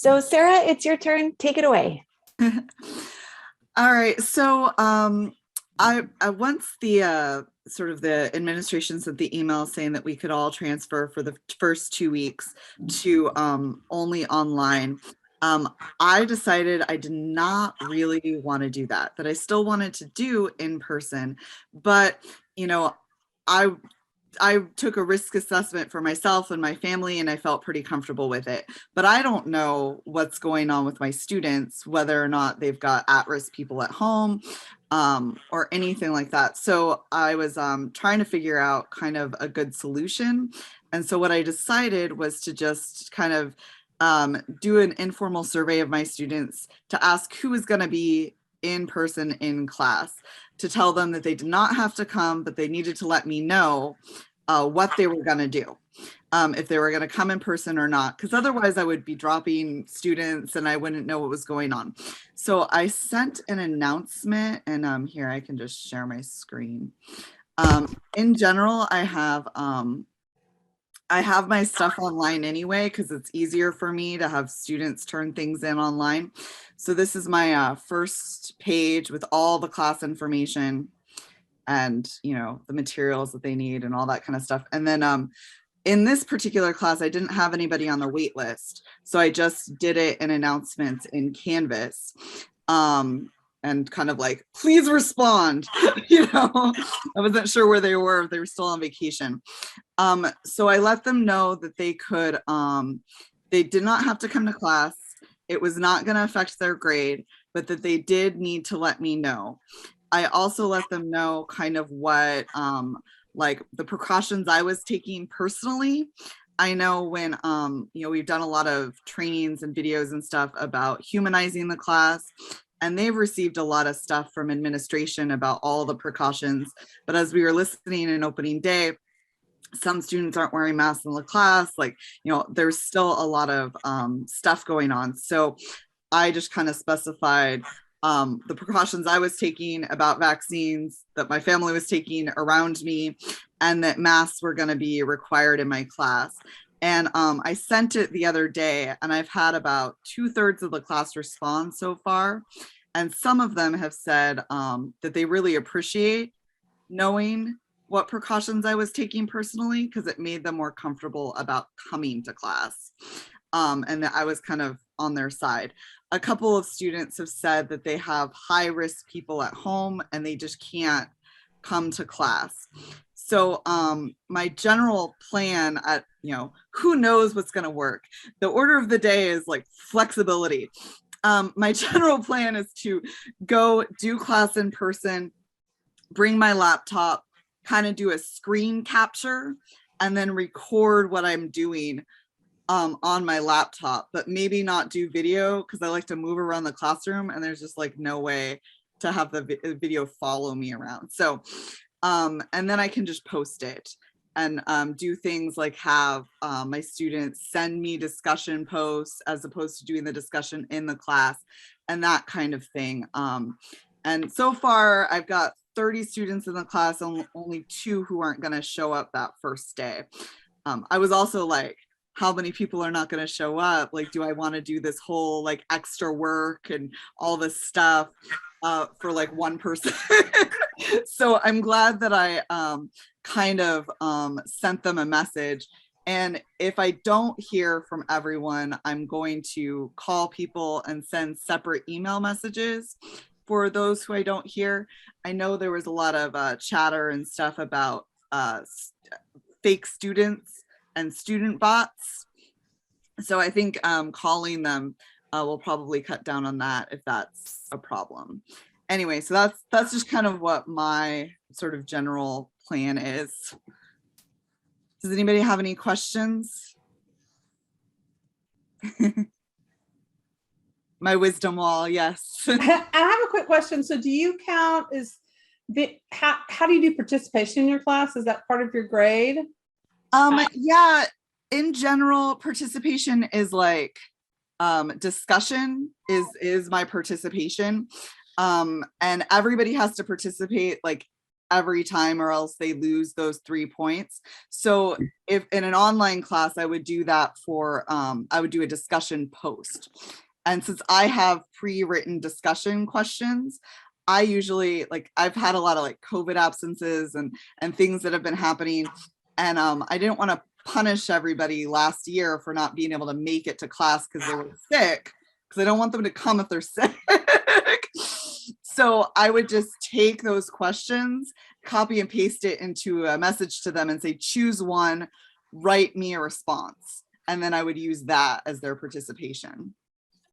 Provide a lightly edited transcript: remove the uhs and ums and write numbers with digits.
So Sarah, it's your turn. Take it away. All right. So I once the sort of the administration sent the email saying that we could all transfer for the first 2 weeks to only online. I decided I did not really want to do that, that I still wanted to do in person, but you know, I I took a risk assessment for myself and my family, and I felt pretty comfortable with it. But I don't know what's going on with my students, whether or not they've got at-risk people at home, or anything like that. So I was trying to figure out kind of a good solution. And so what I decided was to just kind of do an informal survey of my students to ask who was going to be in person in class, to tell them that they did not have to come, but they needed to let me know what they were going to do, if they were going to come in person or not, because otherwise I would be dropping students and I wouldn't know what was going on. So I sent an announcement, and here I can just share my screen. In general, I have my stuff online anyway because it's easier for me to have students turn things in online. So this is my first page with all the class information and the materials that they need and all that kind of stuff. And then in this particular class, I didn't have anybody on the wait list, so I just did it in announcements in Canvas. And kind of like, please respond. I wasn't sure where they were, if they were still on vacation. So I let them know that they could, they did not have to come to class. It was not going to affect their grade, but that they did need to let me know. I also let them know kind of what, like the precautions I was taking personally. I know when, we've done a lot of trainings and videos and stuff about humanizing the class, and they've received a lot of stuff from administration about all the precautions. But as we were listening in opening day, some students aren't wearing masks in the class. Like, there's still a lot of stuff going on. So I just kind of specified the precautions I was taking about vaccines, that my family was taking around me, and that masks were going to be required in my class. And I sent it the other day, and I've had about 2/3 of the class respond so far. And some of them have said that they really appreciate knowing what precautions I was taking personally, because it made them more comfortable about coming to class, and that I was kind of on their side. A couple of students have said that they have high risk people at home and they just can't come to class. So my general plan at, who knows what's going to work. The order of the day is like flexibility. My general plan is to go do class in person, bring my laptop, kind of do a screen capture, and then record what I'm doing on my laptop, but maybe not do video because I like to move around the classroom and there's just like no way to have the video follow me around. So, and then I can just post it and do things like have my students send me discussion posts as opposed to doing the discussion in the class and that kind of thing. And so far I've got 30 students in the class, only 2 who aren't going to show up that first day. I was also like, how many people are not going to show up? Like, do I want to do this whole like extra work and all this stuff for like one person? So I'm glad that I kind of sent them a message. And if I don't hear from everyone, I'm going to call people and send separate email messages for those who I don't hear. I know there was a lot of chatter and stuff about fake students and student bots. So I think calling them will probably cut down on that if that's a problem. Anyway, so that's just kind of what my sort of general plan is. Does anybody have any questions? My wisdom wall, yes. I have a quick question. So do you count how do you do participation in your class? Is that part of your grade? Yeah, in general, participation is like discussion is my participation. And everybody has to participate like every time or else they lose those 3 points. So if in an online class, I would do that for, I would do a discussion post. And since I have pre-written discussion questions, I usually, like, I've had a lot of like COVID absences and things that have been happening. And I didn't want to punish everybody last year for not being able to make it to class because they were sick, because I don't want them to come if they're sick. So I would just take those questions, copy and paste it into a message to them and say, choose one, write me a response. And then I would use that as their participation.